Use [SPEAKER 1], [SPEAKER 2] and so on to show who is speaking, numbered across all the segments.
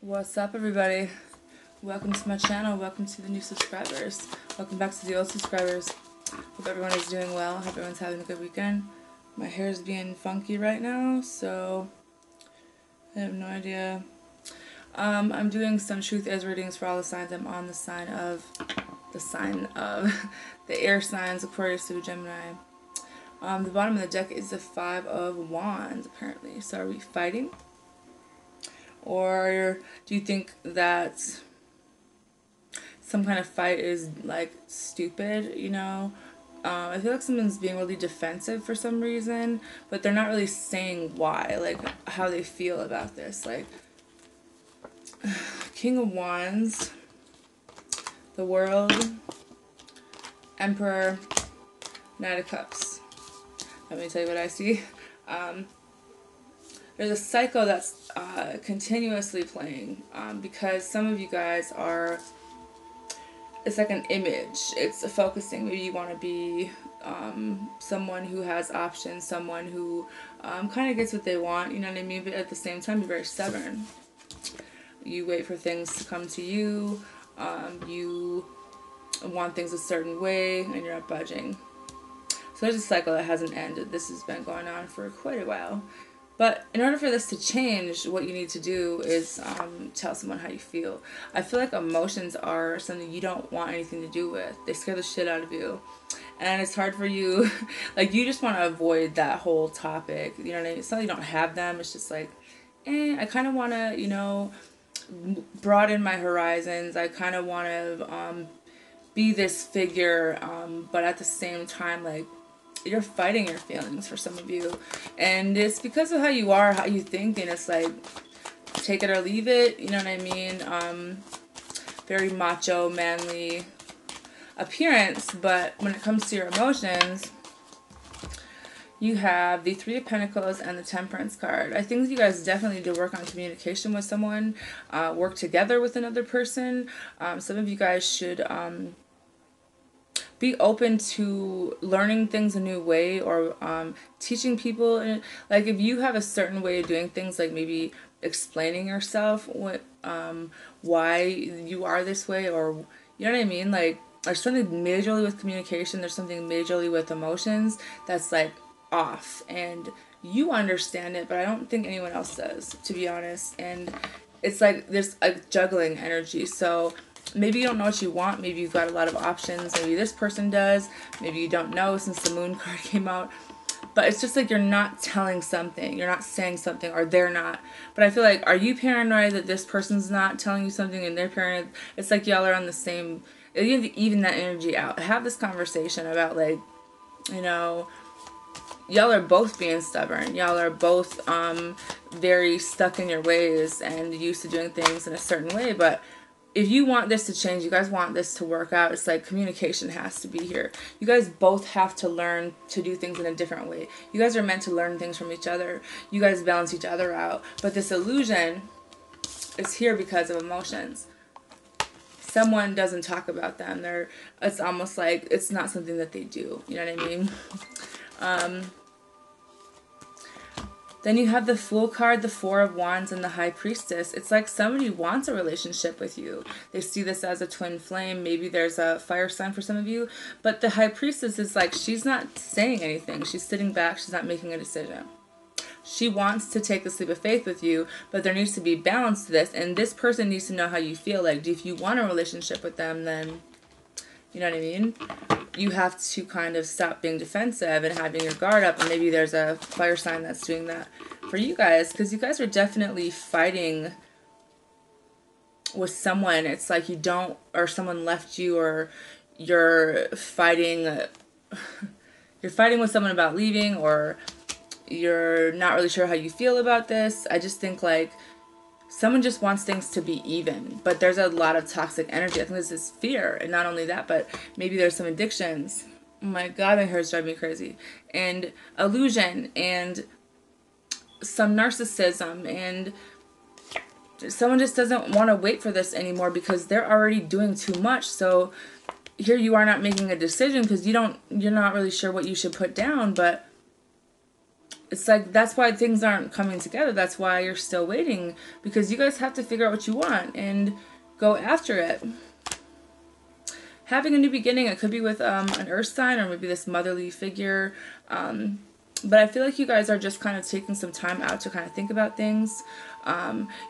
[SPEAKER 1] What's up, everybody? Welcome to my channel. Welcome to the new subscribers. Welcome back to the old subscribers. Hope everyone is doing well. Hope everyone's having a good weekend. My hair is being funky right now, so I have no idea. I'm doing some truth is readings for all the signs. I'm on the sign of the air signs, Aquarius to Gemini. The bottom of the deck is the Five of Wands, apparently. So are we fighting? Or do you think that some kind of fight is like stupid, you know? I feel like someone's being really defensive for some reason, but they're not really saying why, like how they feel about this. Like King of Wands, the World, Emperor, Knight of Cups. Let me tell you what I see. There's a cycle that's continuously playing because some of you guys are, it's like an image. It's a focusing. Maybe you want to be someone who has options, someone who kind of gets what they want, you know what I mean? But at the same time, you're very stubborn. You wait for things to come to you. You want things a certain way, and you're not budging. So there's a cycle that hasn't ended. This has been going on for quite a while. But in order for this to change, what you need to do is tell someone how you feel. I feel like emotions are something you don't want anything to do with. They scare the shit out of you. And it's hard for you. Like, you just want to avoid that whole topic. You know what I mean? It's not that you don't have them. It's just like, I kind of want to, you know, broaden my horizons. I kind of want to be this figure. But at the same time, like, you're fighting your feelings for some of you, and it's because of how you are, how you think, and it's like take it or leave it, you know what I mean? Very macho, manly appearance, but when it comes to your emotions, you have the Three of Pentacles and the Temperance card. I think you guys definitely need to work on communication with someone, work together with another person. Some of you guys should be open to learning things a new way, or teaching people. Like, if you have a certain way of doing things, like maybe explaining yourself what why you are this way, or you know what I mean, like there's something majorly with communication, there's something majorly with emotions that's like off, and you understand it, but I don't think anyone else does, to be honest. And it's like there's a juggling energy. So maybe you don't know what you want. Maybe you've got a lot of options. Maybe this person does. Maybe you don't know since the Moon card came out. But it's just like you're not telling something. You're not saying something, or they're not. But I feel like, are you paranoid that this person's not telling you something and they're paranoid? It's like y'all are on the same... You have to even that energy out. Have this conversation about, like, you know, y'all are both being stubborn. Y'all are both very stuck in your ways and used to doing things in a certain way. But if you want this to change, you guys want this to work out, it's like communication has to be here. You guys both have to learn to do things in a different way. You guys are meant to learn things from each other. You guys balance each other out. But this illusion is here because of emotions. Someone doesn't talk about them. It's almost like it's not something that they do. You know what I mean? Then you have the Fool card, the Four of Wands, and the High Priestess. It's like somebody wants a relationship with you. They see this as a twin flame. Maybe there's a fire sign for some of you. But the High Priestess is like, she's not saying anything. She's sitting back. She's not making a decision. She wants to take the leap of faith with you, but there needs to be balance to this. And this person needs to know how you feel. Like, if you want a relationship with them, then, you know what I mean? You have to kind of stop being defensive and having your guard up. And maybe there's a fire sign that's doing that for you guys, because you guys are definitely fighting with someone. It's like you don't, or someone left you, or you're fighting with someone about leaving, or you're not really sure how you feel about this. I just think like someone just wants things to be even, but there's a lot of toxic energy. I think this is fear, and not only that, but maybe there's some addictions. Oh my God, my hair is driving me crazy. And illusion, and some narcissism, and someone just doesn't want to wait for this anymore because they're already doing too much. So here you are not making a decision because you're not really sure what you should put down, but it's like, that's why things aren't coming together. That's why you're still waiting, because you guys have to figure out what you want and go after it. Having a new beginning, it could be with an earth sign, or maybe this motherly figure. But I feel like you guys are just kind of taking some time out to kind of think about things.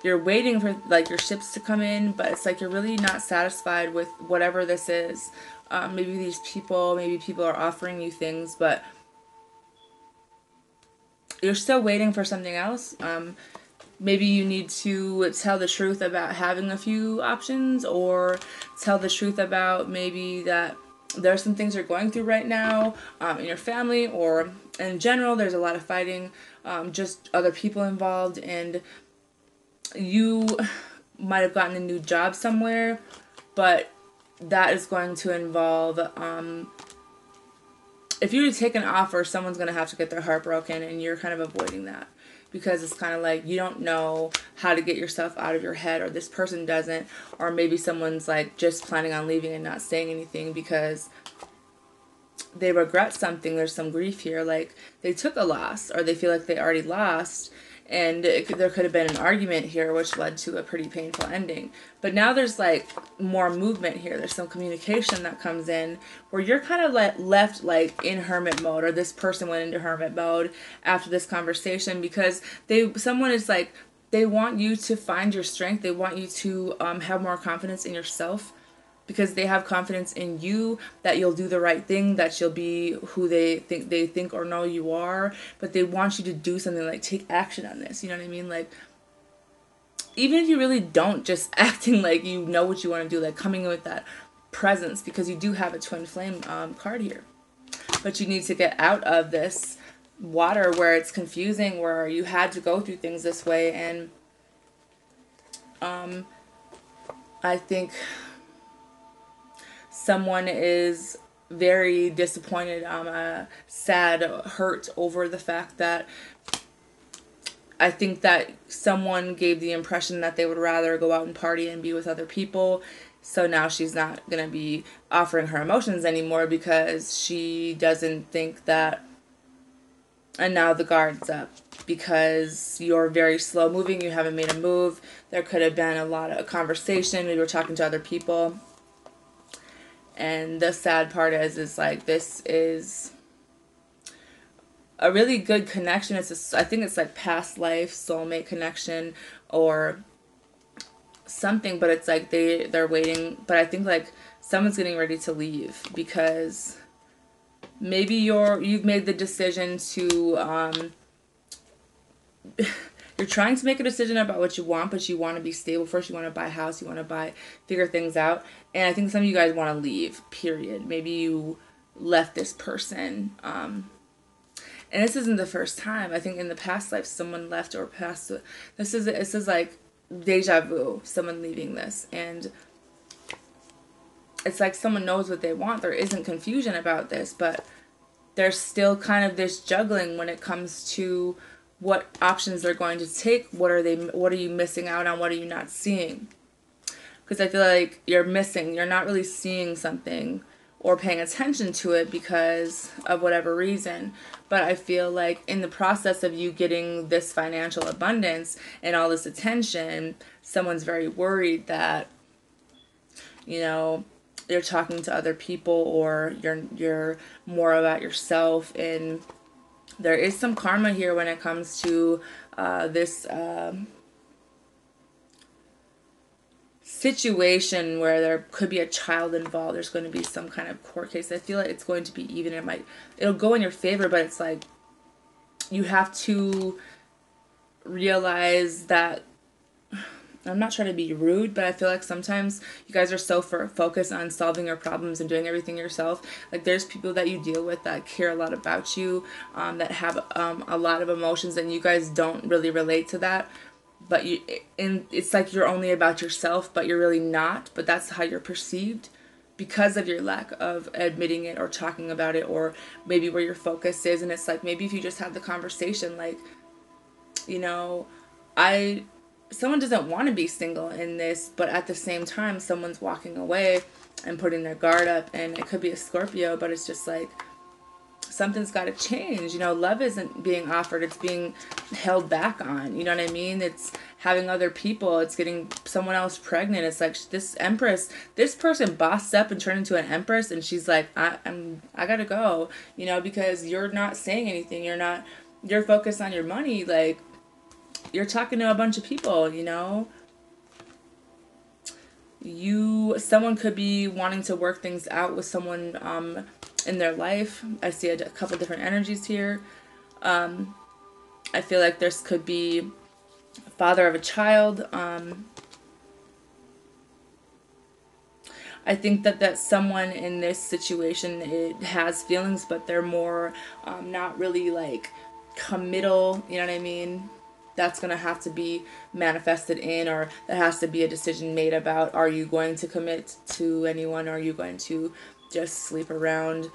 [SPEAKER 1] You're waiting for like your ships to come in, but it's like you're really not satisfied with whatever this is. Maybe people are offering you things, but you're still waiting for something else. Maybe you need to tell the truth about having a few options, or tell the truth about maybe that there are some things you're going through right now in your family, or in general, there's a lot of fighting, just other people involved, and you might have gotten a new job somewhere, but that is going to involve, if you take an offer, someone's going to have to get their heart broken, and you're kind of avoiding that. Because it's kind of like you don't know how to get yourself out of your head, or this person doesn't, or maybe someone's like just planning on leaving and not saying anything because they regret something. There's some grief here, like they took a loss, or they feel like they already lost, and there could have been an argument here which led to a pretty painful ending. But now there's like more movement here. There's some communication that comes in where you're kind of left like in hermit mode, or this person went into hermit mode after this conversation, because someone is like, they want you to find your strength. They want you to have more confidence in yourself, because they have confidence in you that you'll do the right thing, that you'll be who they think or know you are. But they want you to do something, like take action on this. You know what I mean? Like, even if you really don't, just acting like you know what you want to do, like coming in with that presence, because you do have a twin flame card here. But you need to get out of this water where it's confusing, where you had to go through things this way. And I think someone is very disappointed, sad, hurt over the fact that I think that someone gave the impression that they would rather go out and party and be with other people. So now she's not going to be offering her emotions anymore, because she doesn't think that. And now the guard's up, because you're very slow moving. You haven't made a move. There could have been a lot of conversation. Maybe we're talking to other people. And the sad part is like, this is a really good connection. I think it's like past life, soulmate connection or something, but it's like they're waiting. But I think like someone's getting ready to leave, because maybe you've made the decision to, you're trying to make a decision about what you want, but you want to be stable first. You want to buy a house. You want to figure things out. And I think some of you guys want to leave, period. Maybe you left this person. And this isn't the first time. I think in the past life, someone left or passed. This is like deja vu, someone leaving this. And it's like someone knows what they want. There isn't confusion about this, but there's still kind of this juggling when it comes to what options they're going to take. What are you missing out on? What are you not seeing? Because I feel like you're not really seeing something or paying attention to it because of whatever reason. But I feel like in the process of you getting this financial abundance and all this attention, someone's very worried that, you're talking to other people, or you're more about yourself. And there is some karma here when it comes to this situation where there could be a child involved. There's going to be some kind of court case. I feel like it's going to be even. It'll go in your favor, but it's like you have to realize that, I'm not trying to be rude, but I feel like sometimes you guys are so focused on solving your problems and doing everything yourself. Like, there's people that you deal with that care a lot about you, that have a lot of emotions, and you guys don't really relate to that. But it's like you're only about yourself, but you're really not. But that's how you're perceived because of your lack of admitting it or talking about it, or maybe where your focus is. And it's like, maybe if you just had the conversation, like, someone doesn't want to be single in this, but at the same time, someone's walking away and putting their guard up, and it could be a Scorpio, but it's just like something's got to change. You know, love isn't being offered, it's being held back on. You know what I mean? It's having other people, it's getting someone else pregnant. It's like this empress, this person bossed up and turned into an empress, and she's like, I gotta go, you know, because you're not saying anything. You're focused on your money. Like, you're talking to a bunch of people, you know. Someone could be wanting to work things out with someone in their life. I see a couple different energies here. I feel like this could be a father of a child. I think that someone in this situation, it has feelings, but they're more not really like committal, you know what I mean? That's going to have to be manifested in, or there has to be a decision made about, are you going to commit to anyone, or are you going to just sleep around?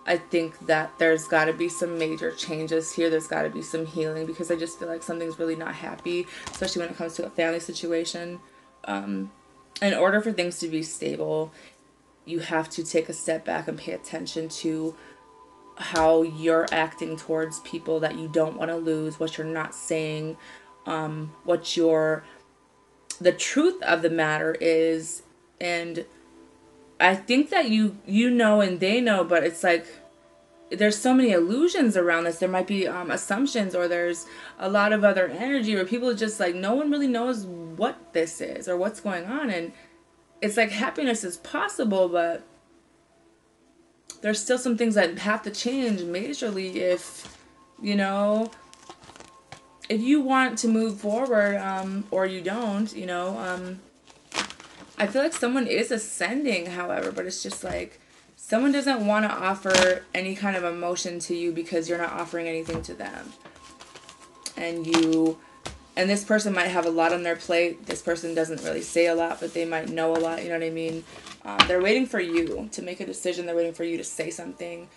[SPEAKER 1] I think that there's got to be some major changes here. There's got to be some healing, because I just feel like something's really not happy, especially when it comes to a family situation. In order for things to be stable, you have to take a step back and pay attention to how you're acting towards people that you don't want to lose, what you're not saying, the truth of the matter is. And I think that you know and they know, but it's like there's so many illusions around this. There might be assumptions, or there's a lot of other energy where people are just like, no one really knows what this is or what's going on. And it's like happiness is possible, but there's still some things that have to change majorly if, you know, if you want to move forward, or you don't, you know. I feel like someone is ascending, however, but it's just like someone doesn't want to offer any kind of emotion to you because you're not offering anything to them. And this person might have a lot on their plate. This person doesn't really say a lot, but they might know a lot, you know what I mean? They're waiting for you to make a decision. They're waiting for you to say something,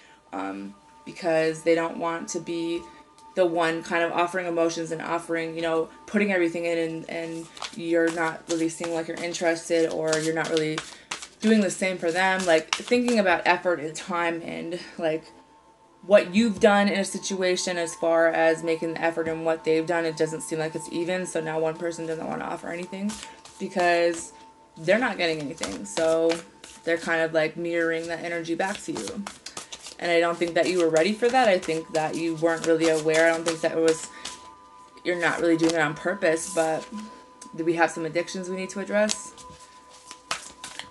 [SPEAKER 1] because they don't want to be the one kind of offering emotions and offering, you know, putting everything in, and you're not really seeming like you're interested, or you're not really doing the same for them. Like, thinking about effort and time and like what you've done in a situation as far as making the effort and what they've done, it doesn't seem like it's even. So now one person doesn't want to offer anything because they're not getting anything. So they're kind of like mirroring that energy back to you. And I don't think that you were ready for that. I think that you weren't really aware. I don't think that you're not really doing it on purpose. But do we have some addictions we need to address?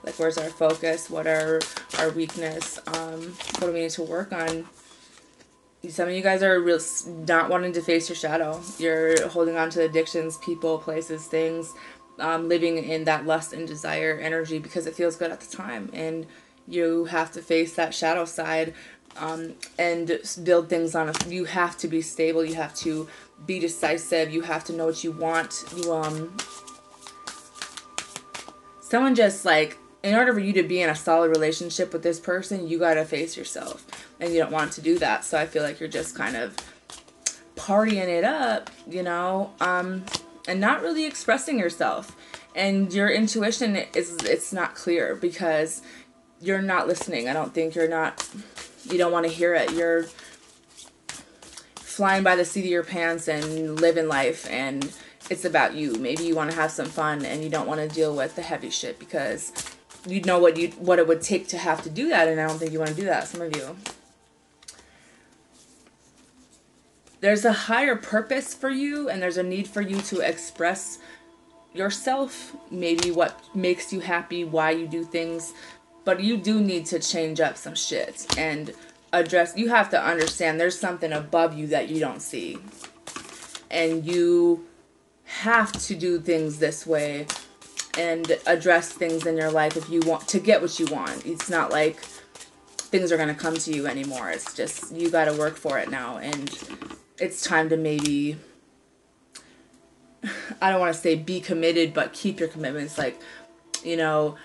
[SPEAKER 1] Like, where's our focus? What are our weakness? What do we need to work on? Some of you guys are not wanting to face your shadow. You're holding on to addictions, people, places, things, living in that lust and desire energy because it feels good at the time. And you have to face that shadow side, and build things on it. You have to be stable. You have to be decisive. You have to know what you want. Someone just like, in order for you to be in a solid relationship with this person, you got to face yourself. And you don't want to do that. So I feel like you're just kind of partying it up, you know, and not really expressing yourself. And your intuition it's not clear because you're not listening. I don't think you don't want to hear it. You're flying by the seat of your pants and living life, and it's about you. Maybe you want to have some fun and you don't want to deal with the heavy shit because you know what it would take to have to do that, and I don't think you want to do that, some of you. There's a higher purpose for you, and there's a need for you to express yourself, maybe what makes you happy, why you do things, but you do need to change up some shit and address. You have to understand there's something above you that you don't see, and you have to do things this way and address things in your life if you want to get what you want. It's not like things are going to come to you anymore. It's just you got to work for it now, and it's time to maybe, I don't want to say be committed, but keep your commitments. Like, you know,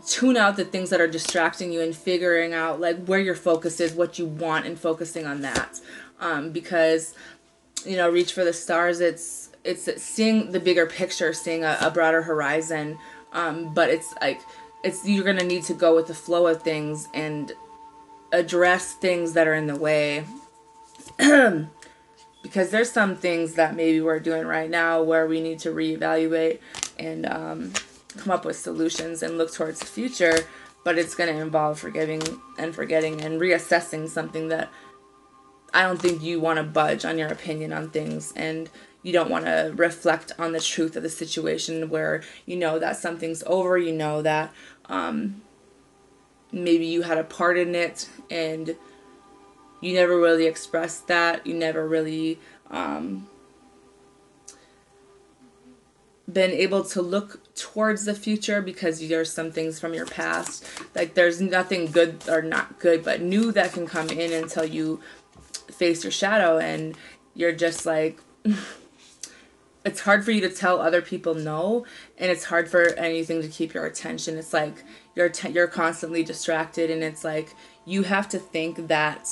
[SPEAKER 1] tune out the things that are distracting you and figuring out like where your focus is, what you want, and focusing on that. Because, you know, reach for the stars. It's seeing the bigger picture, seeing a broader horizon. But it's like, you're going to need to go with the flow of things and address things that are in the way. Because there's some things that maybe we're doing right now where we need to reevaluate and come up with solutions and look towards the future, but it's going to involve forgiving and forgetting and reassessing something that I don't think you want to budge on your opinion on things, and you don't want to reflect on the truth of the situation where you know that something's over, you know that maybe you had a part in it and you never really expressed that, you never really been able to look towards the future because there's some things from your past, like there's nothing good or not good but new that can come in until you face your shadow, and you're just like it's hard for you to tell other people no, and it's hard for anything to keep your attention. It's like you're constantly distracted, and it's like you have to think that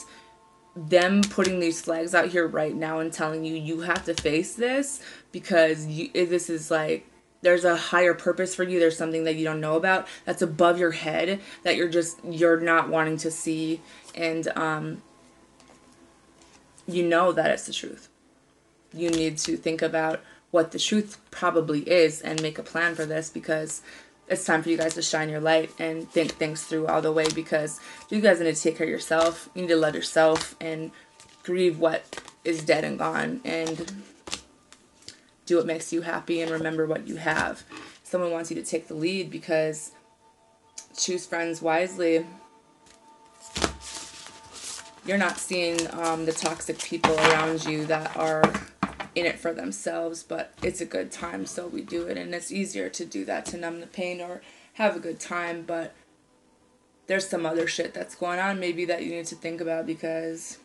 [SPEAKER 1] them putting these flags out here right now and telling you you have to face this because this is like there's a higher purpose for you, there's something that you don't know about that's above your head that you're not wanting to see, and you know that it's the truth. You need to think about what the truth probably is and make a plan for this, because it's time for you guys to shine your light and think things through all the way, because you guys need to take care of yourself. You need to love yourself and grieve what is dead and gone and do what makes you happy and remember what you have. Someone wants you to take the lead, because choose friends wisely. You're not seeing the toxic people around you that are in it for themselves, but it's a good time, so we do it, and it's easier to do that to numb the pain or have a good time, but there's some other shit that's going on maybe that you need to think about, because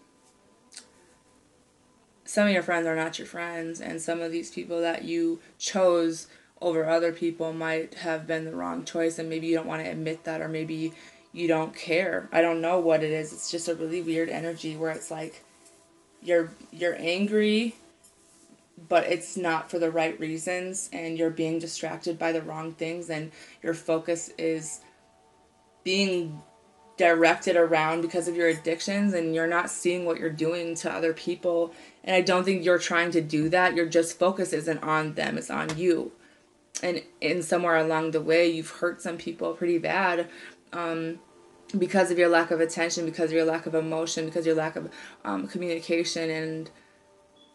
[SPEAKER 1] some of your friends are not your friends, and some of these people that you chose over other people might have been the wrong choice, and maybe you don't want to admit that, or maybe you don't care. I don't know what it is. It's just a really weird energy where it's like you're angry, but it's not for the right reasons, and you're being distracted by the wrong things, and your focus is being directed around because of your addictions, and you're not seeing what you're doing to other people. And I don't think you're trying to do that. Your just focus isn't on them, it's on you. And in somewhere along the way, you've hurt some people pretty bad, because of your lack of attention, because of your lack of emotion, because of your lack of communication. And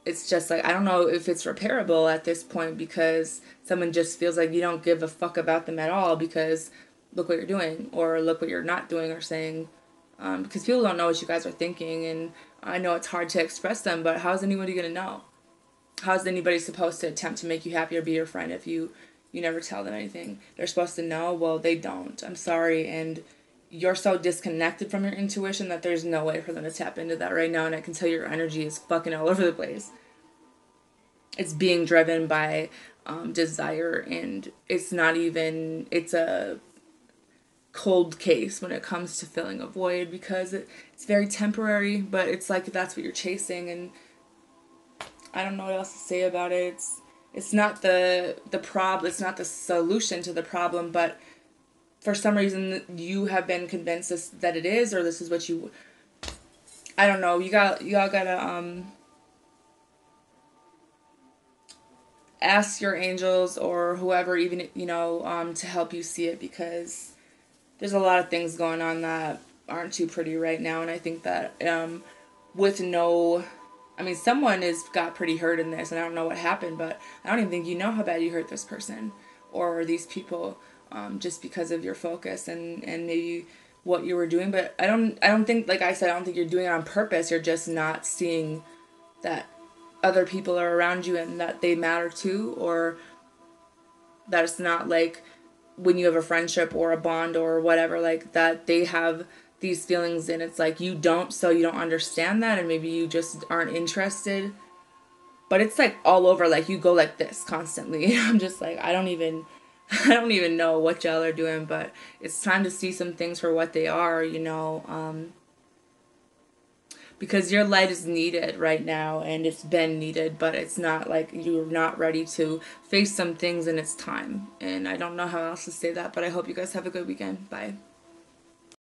[SPEAKER 1] it's just like, I don't know if it's repairable at this point, because someone just feels like you don't give a fuck about them at all because look what you're doing, or look what you're not doing or saying, because people don't know what you guys are thinking. And I know it's hard to express them, but how's anybody going to know? How's anybody supposed to attempt to make you happy or be your friend if you never tell them anything? They're supposed to know. Well, they don't. I'm sorry. And you're so disconnected from your intuition that there's no way for them to tap into that right now. And I can tell your energy is fucking all over the place. It's being driven by desire, and it's a cold case when it comes to filling a void, because it's very temporary, but it's like that's what you're chasing. And I don't know what else to say about it. It's not the problem, it's not the solution to the problem, but for some reason you have been convinced that it is, or this is what you, I don't know, you all gotta ask your angels or whoever, even, to help you see it, because there's a lot of things going on that aren't too pretty right now. And I think that someone got pretty hurt in this, and I don't know what happened, but I don't even think you know how bad you hurt this person or these people, just because of your focus and maybe what you were doing. But I don't think, like I said, I don't think you're doing it on purpose. You're just not seeing that other people are around you and that they matter too, or that it's not like when you have a friendship or a bond or whatever, like that they have these feelings, and it's like you don't, so you don't understand that, and maybe you just aren't interested. But it's like all over, like you go like this constantly. I'm just like, I don't even know what y'all are doing, but it's time to see some things for what they are, because your light is needed right now, and it's been needed, but it's not like you're not ready to face some things, and it's time. And I don't know how else to say that, but I hope you guys have a good weekend. Bye.